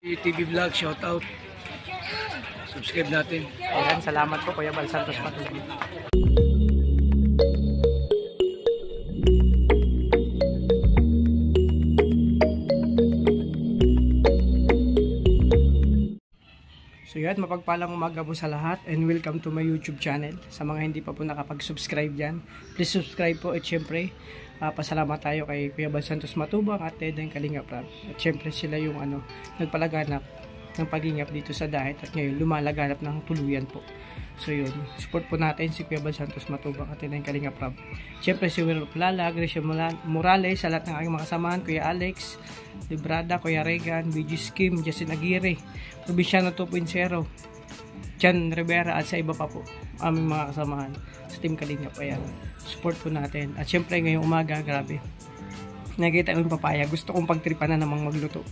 TV Vlog, shout out. Subscribe natin. Ayan, salamat po Kuya Bal Santos Matubang. So yan, mapagpalang umaga po sa lahat and welcome to my YouTube channel. Sa mga hindi pa po nakapag-subscribe dyan, please subscribe po at syempre pasalamat tayo kay Kuya Bal Santos Matubang at Tedeng Kalingap Rab. At syempre sila yung nagpalaganap ng pagingap dito sa diet at ngayon lumalaganap ng tuluyan po. So yun, support po natin si Kuya Bal Santos Matubang at Tedeng Kalingap Rab. Syempre si Will Plala, Gracia Morales, sa lahat ng aking mga kasamahan, Kuya Alex, Librada, Kuya Regan, BG Skim, Justin Aguirre, Provinciano 2.0, Jan Rivera at sa iba pa po aming mga kasamahan sa Team Kalingap. Ayan, support po natin. At syempre ngayong umaga, grabe, nakita ko yung papaya, gusto kong pagtripan na namang magluto.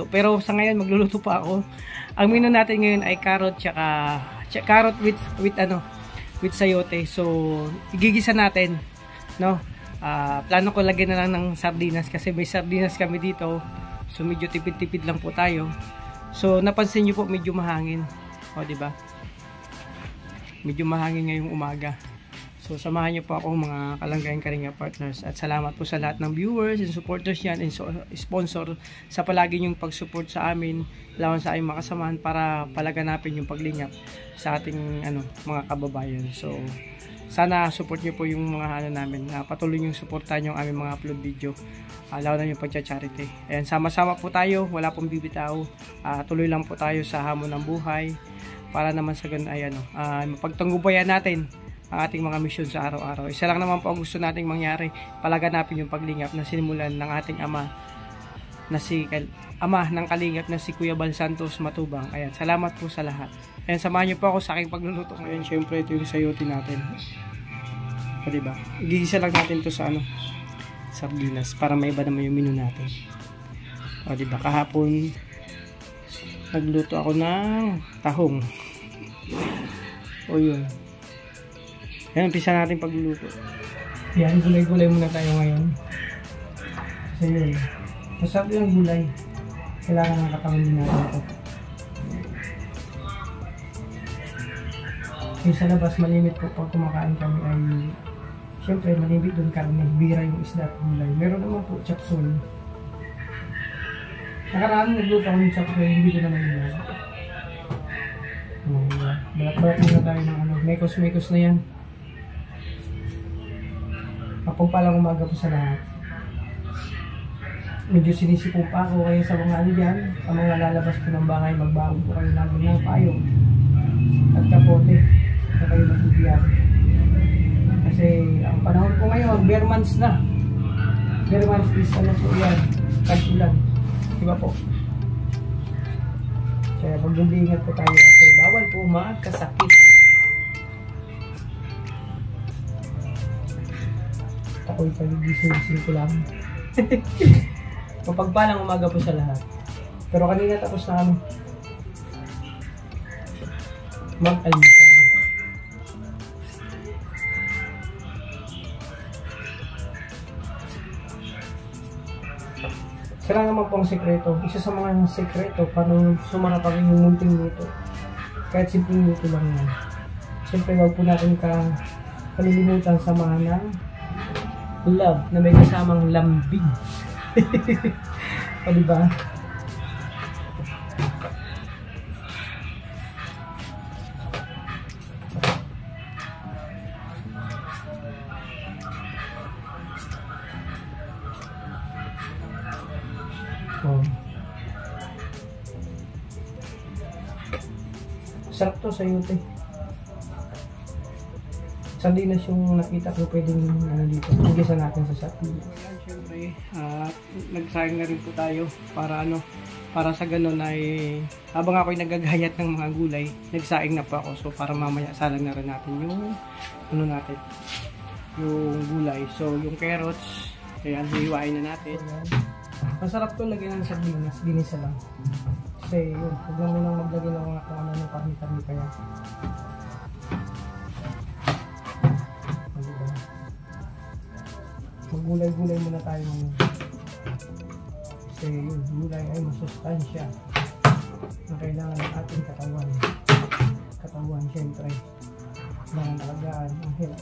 Pero sa ngayon magluluto pa ako. Ang menu natin ngayon ay carrot carrot with sayote. So igigisa natin, no? Plano ko lagyan na lang ng sardinas kasi may sardinas kami dito. So medyo tipid-tipid lang po tayo. So napansin niyo po medyo mahangin. O di ba? Medyo mahangin ngayong umaga. So samahan niyo po ako mga Kalanggayang Kalinga partners at salamat po sa lahat ng viewers and supporters yan and sponsor sa palagi niyong pag-support sa amin, lawan sa aming mga kasamahan para palaganapin yung paglingap sa ating mga kababayan. So sana support niyo po yung mga namin, patuloy niyong suportahan yung aming mga upload video, lawan na yung pagcha-charity. Ayan, sama-sama po tayo, wala pong bibitaw, tuloy lang po tayo sa hamon ng buhay para naman sa ganun ay mapagtanggubayan natin ang ating mga misyon sa araw-araw. Isa lang naman po ang gusto nating mangyari, palaganapin yung paglingap na sinimulan ng ating ama ng Kalingap na si Kuya Bal Santos Matubang. Ayan, salamat po sa lahat. Ayan, samahan niyo po ako sa aking pagluluto ngayon. Syempre ito yung sayote natin. O diba? Igigisa lang natin to sa sardinas para may iba naman yung menu natin. O diba? Kahapon nagluto ako ng tahong. O yun. Yan, umpisa natin pagluluto. Yan, gulay-gulay muna tayo ngayon. Kasi yun, masarap yung gulay. Kailangan ng katawan din natin ito. Yung sa labas, malimit po pag kumakain kami ay syempre, malimit doon karne, bira yung isda at gulay. Meron naman po chapsol. Nakaraan nagluto ako ng chapsol, hindi ko naman yun. Balat-balat muna tayo ng mekos-mekos na yan. Mapagpalang umaga po sa lahat. Medyo sinisipong pa ako kaya sa mga dyan, sa mga lalabas po ng bahay, magbaon po kayo lagi ng payo at kapote na kayo magbibiyak. Kasi ang panahon po ngayon, bare months na. Bare months is po yan, tag-ulan. Diba po? Kaya pag-ingat po tayo kasi bawal po magkasakit. Ako'y pag-gising ko lang. Mapagpalang umaga po sa lahat. Pero kanina tapos na kami mag-almusal. Sila naman po ang sekreto. Isa sa mga sekreto paano sumarap ang inyong munting luto. Kahit simpleng luto lang yan. Siyempre wag po natin kalilimutan samahan ng love na may kasamang lambing. O diba? Oh. Sarap to sayote. Sardinas yung nakita ko pwedeng dito. Igisa natin sa sardinas. Siyempre, nagsayang na rin po tayo para sa ganun ay habang ako'y nagagayat ng mga gulay, nagsaing na po ako. So para mamaya salang na rin natin yung yung gulay. So yung carrots, ayan, hiwain na natin. Masarap to lagyan ng sardinas, ginisa lang. Kasi yun, huwag lang munang maglagay ng mga kung ano kami pa yan. Maggulay-gulay muna tayo ngayon. Kasi yun, gulay ay masustansya. na kailangan ng ating katawan. Katawan, syempre. Kailangan alagaan. Ang hirap.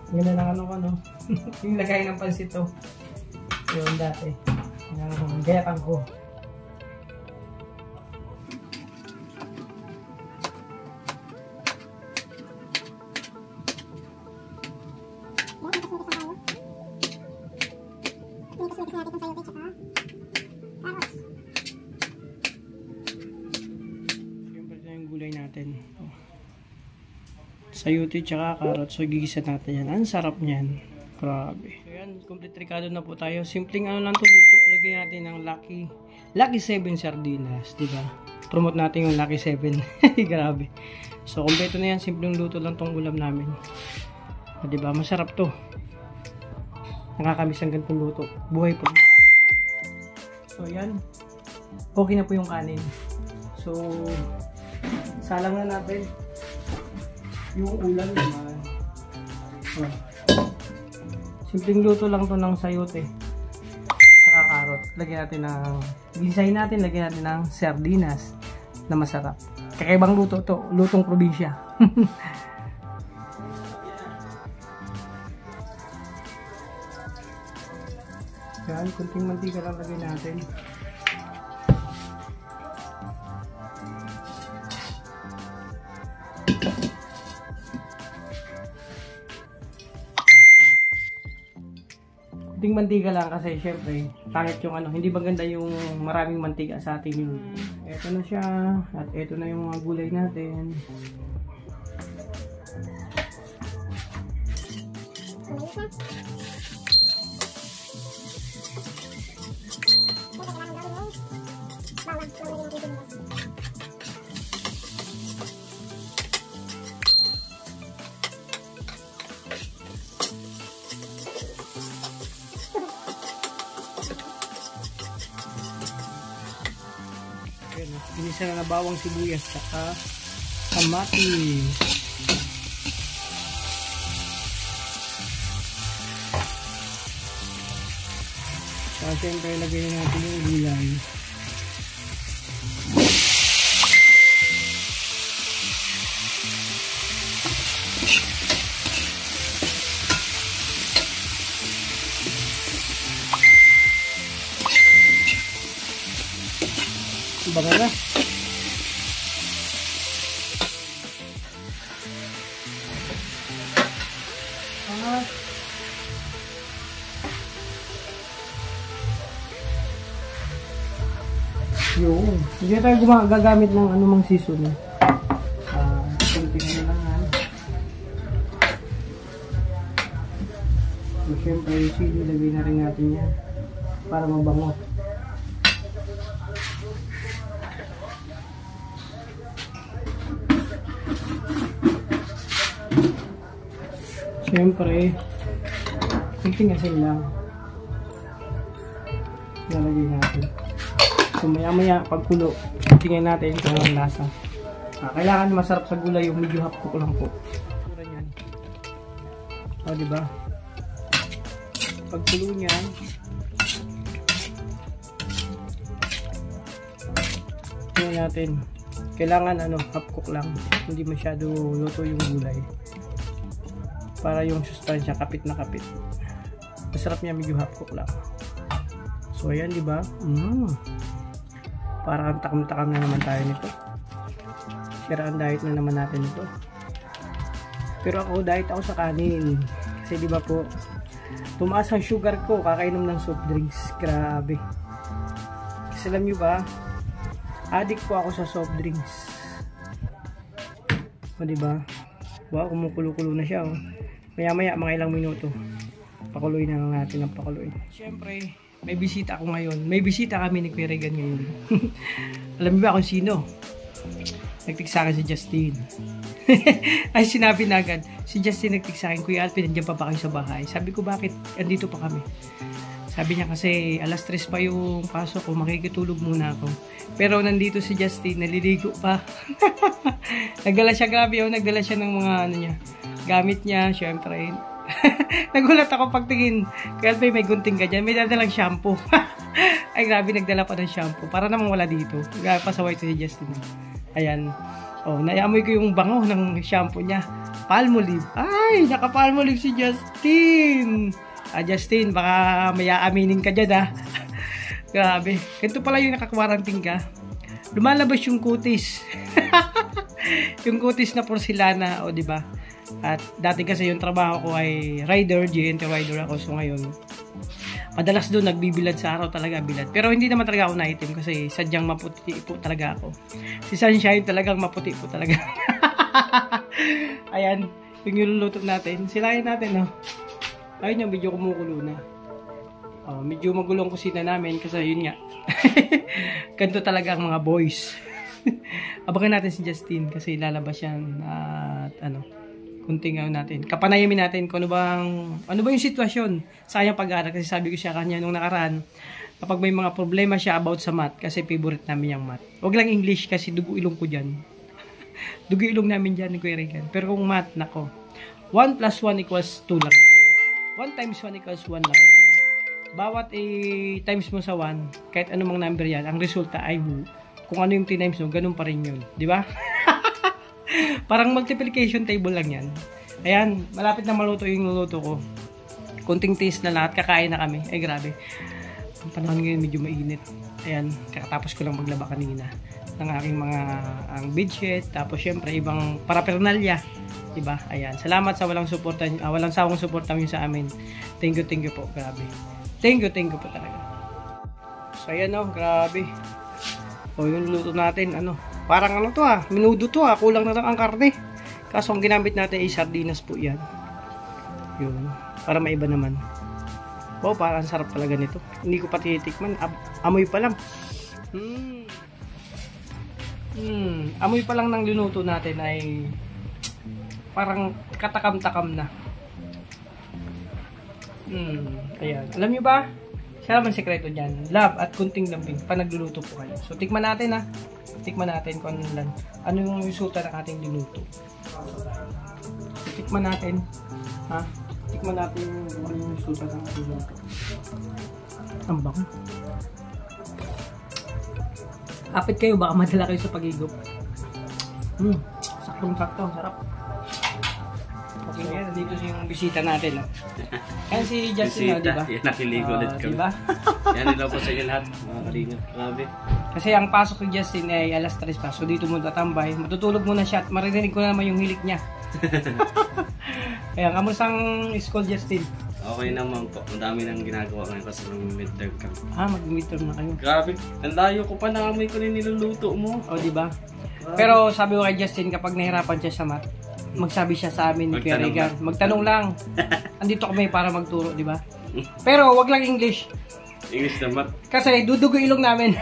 Ganun lang ano. Yung lagay ng pansit to. Yun dati. Gayatan ko. Siyempre ito yung gulay natin. Sayote tsaka carrot. So gigisa natin yan. Ang sarap niyan. Grabe. So yan, complete recado na po tayo. Simpleng ano lang to luto. Lagyan natin ng Lucky 7 sardinas, di ba? Promote natin yung Lucky 7. Grabe. So kompleto na yan, simpleng luto lang tong ulam namin. O, di ba? Masarap to. Nakakamiss ang ganitong luto. Buhay po. So yan. Okay na po yung kanin. So salang na natin yung ulam naman. Oh. Simpleng luto lang to ng sayote saka carrot. Lagyan natin ng sardinas na masarap. Kakaibang luto to, lutong probinsya. Yan, kunting mantika lang lagyan natin. Kunting mantika lang kasi syempre pangit yung ano, hindi maganda yung maraming mantika sa ating yun. Eto na siya at eto na yung mga gulay natin. Pinisa na bawang sibuyas saka kamatis. Saka siyempre lagay na natin yung gulay. Bango na. Yun. Hindi tayo gagamit ng anumang season. Kunting na lang. So, syempre, sili lagay na rin natin yan para mabango. Siyempre, kunting asin lang. Lalagay natin. So maya-maya pagkulo, tingnan natin kung anong lasa. Kailangan masarap sa gulay yung medyo hapok lang po. O, diba? Pagkulo niyan, tingnan natin. Kailangan hapok lang. Hindi masyado luto yung gulay. Para yung sustansya kapit na kapit. Masarap niya medyo hapok lang. So ayan, di ba? Parang takam-takam na naman tayo nito. Siraan diet na naman natin ito. Pero ako diet ako sa kanin. Kasi di ba po, tumaas ang sugar ko kakainom ng soft drinks. Grabe. Kasi alam nyo ba, addict po ako sa soft drinks. O di ba? Wow, kumukulo-kulo na siya. Maya-maya, mga ilang minuto. Pakuloy na lang natin ang pakuloy. Siyempre, may bisita ako ngayon. May bisita kami ni Kuya Regan ngayon. Alam mo ba kung sino? Nag-text sa akin si Justin. Ay, sinabi na agad. Si Justin nag-text sa akin, Kuya Alpin, nandiyan pa ba kayo sa bahay? Sabi ko, bakit? Andito pa kami. Sabi niya kasi, alas 3 pa yung pasok ko, makikitulog muna ako. Pero nandito si Justin, naliligo pa. Nagdala siya, grabe yun. Nagdala siya ng mga niya. Gamit niya, syempre. Nagulat ako pagtingin. Kaya may gunting ka dyan. May dadalang shampoo. Ay, grabe, nagdala pa ng shampoo. Para namang wala dito. Pasaway ito si Justin. Ayan. Oh, naiamoy ko yung bango ng shampoo niya. Palmolive. Ay, naka-Palmolive si Justin. Justin, baka may aaminin ka dyan, Grabe. Ganito pala yung naka-quarantine ka. Lumalabas yung kutis. Yung kutis na porcelana, o, diba? At dati kasi yung trabaho ko ay rider, GNT rider ako. So ngayon, madalas doon nagbibilad sa araw talaga, bilad. Pero hindi naman talaga ako naitim kasi sadyang maputi po talaga ako. Si Sunshine talagang maputi po talaga. Ayan, yung niluluto natin. Silayan natin, Ayun yung medyo kumukulo na. Medyo magulong kusina namin kasi yun nga. Ganito talaga ang mga boys. Abangan natin si Justin kasi lalabas yan at kunting natin. Kapanayamin natin kung ano ba yung sitwasyon sa kanyang pag-aaral. Kasi sabi ko siya kanya nung nakaraan, kapag may mga problema siya about sa math, kasi favorite namin yung math. Huwag lang English kasi dugo ilong ko dyan. Dugo ilong namin dyan ni Kuya Regan. Pero kung math, nako, 1 plus 1 equals 2 lang. 1 times 1 equals 1 lang. Bawat times mo sa 1, kahit anumang number yan, ang resulta ay kung ano yung times mo, ganun pa rin yun. Di ba? Parang multiplication table lang yan. Ayan, malapit na maluto yung luluto ko. Kunting taste na lahat, kakain na kami. Ay, grabe. Ang panahon ngayon medyo mainit. Ayan, kakatapos ko lang maglaba kanina ng aking mga bedsheet. Tapos, syempre, ibang parapernalya. Diba? Ayan. Salamat sa walang sawang suporta nyo sa amin. Thank you po. Grabe. Thank you po talaga. So, ayan grabe. O, yung luto natin, parang to minudo to kulang na lang ang karne. Kaso ang ginamit natin ay sardinas po yan. Yun, para maiba naman. Wow, parang sarap talaga nito. Hindi ko pa tinitikman, amoy pa lang. Amoy pa lang ng linuto natin ay parang katakam-takam na. Ayan, alam nyo ba? Siya naman sekreto dyan. Love at kunting lambing pa nagluluto po kayo. So, tikman natin Tikman natin kung ano yung resulta ng ating linuto. So, tikman natin. Tikman natin kung ano yung resulta ng ating linuto. Ang bango. Kapit kayo, baka madala kayo sa pag-igop. Saktong-sakto. Sarap. Okay, ngayon, dito yung bisita natin. Ayan si Justin, di ba? Yan, nakiligo ulit kami. Diba? Yan, hello po sa inyo lahat, mga kalingap. Grabe. Kasi ang pasok ni Justin ay alas 3 pa. So dito muna tatambay. Matutulog muna siya at maririnig ko na naman yung hilik niya. Kaya, kamusang school, Justin? Okay naman po. Ang dami nang ginagawa ngayon kasi mag-midterm kami. Mag-midterm na kayo. Grabe. Ang layo ko pa na amoy ko na niluluto mo. O, diba? Pero sabi ko kay Justin, kapag nahirapan siya sa math, magsabi siya sa amin ni Kuya Regan. Magtanong lang. Andito kami para magturo, di ba? Pero wag lang English. English na math. Kasi dudugo ilong namin.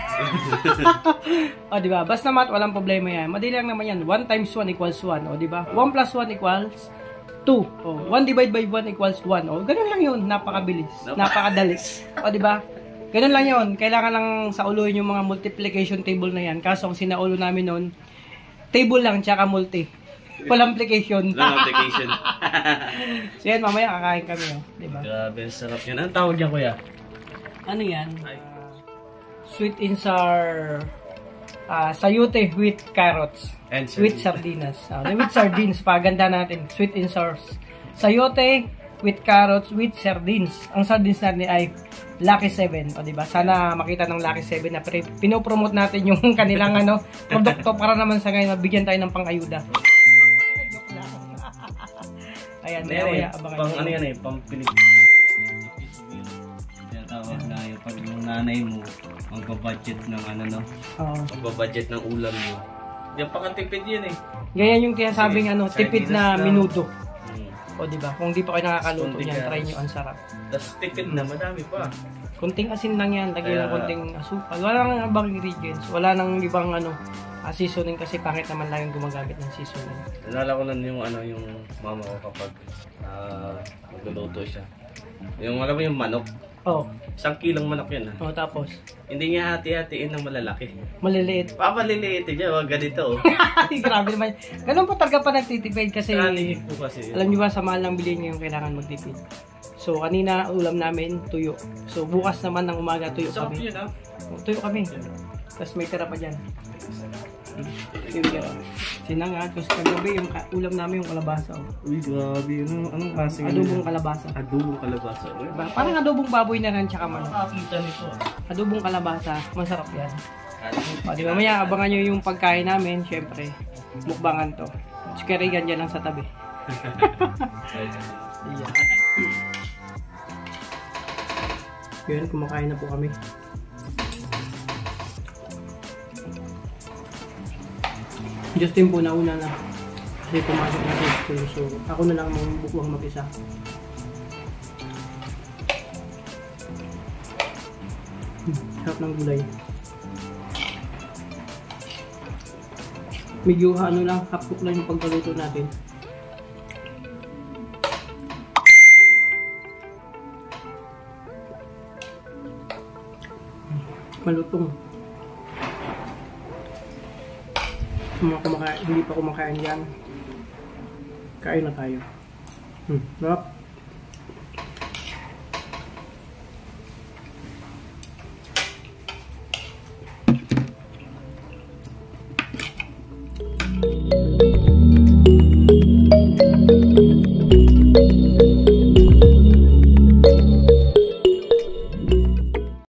O, di ba? Basta math, walang problema yan. Madali lang naman yan. 1 times 1 equals 1. O, di ba? 1 plus 1 equals 2. O, 1 divided by 1 equals 1. O, ganun lang yun. Napakabilis. Napakadali. O, di ba? Ganun lang yun. Kailangan lang sa uloyin yung mga multiplication table na yan. Kaso ang sinaulo namin nun, table lang, tsaka multi. Walang application. Walang application. So yan, mamaya kakain kami. Diba? Grabe, sarap yan. Anong tawag yan, kuya? Ano yan? Sweet and sour sayote with carrots. And with sardinas. With sardines, paganda natin. Sweet and sour sayote with carrots with sardines. Ang sardines natin ay Lucky 7. O, diba? Sana makita ng Lucky 7 na pinopromote natin yung kanilang produkto para naman sa ngayon mabigyan tayo ng pang-ayuda. Ayan, mamaya abangan. Pang ano yan pang Pilipino. Tawag na yung pag yung nanay mo magba-budget ng magba-budget ng ulam mo. Yan pakatipid yan Ganyan yung tinasabing tipid na minuto. O, diba? Kung di pa kayo nakakaluto niyan, try nyo, ang sarap. Tapos tipid na, madami pa. Kunting asin lang yan, lagyan ng kunting asukal. Wala nang ibang ingredients, wala nang ibang seasoning kasi pangit naman lang yung gumagamit ng seasoning. Nalala ko lang yung mama ko kapag magluluto siya. Yung alam mo yung manok. 1 kilong manok yan tapos? Hindi niya hati-hatiin ng malalaki. Maliliit. Papaliliit niya, wag ganito Grabe naman. Ganun po talaga pa nagtitipid kasi, po kasi alam niyo ba sa mahal ng bilhin niyo yung kailangan magtipid. So, kanina ulam namin, tuyo. So, bukas naman ng umaga, tuyo kami. Tuyo kami. Tapos may tira pa dyan. Sinangag. Tapos kagabi, yung ulam namin yung kalabasa. Uy, grabe. Anong klase yun? Adobong kalabasa. Adobong kalabasa. Parang adobong baboy na rin, tsaka manok. Nakakita nito. Adobong kalabasa. Masarap yan. Di ba, mamaya abangan nyo yung pagkain namin. Siyempre, mukbangan to. Si Karigan dyan lang sa tabi. Yun, kumakain na po kami. Justin po nauna na. Kasi pumasok na sa school. So, ako na lang bukuhang mag-isa. Sarap ng gulay. Medyo ano lang, half-cook lang yung pagkaluto natin. Malutong. Mga hindi pa kumakain yan. Kain na tayo. Sarap.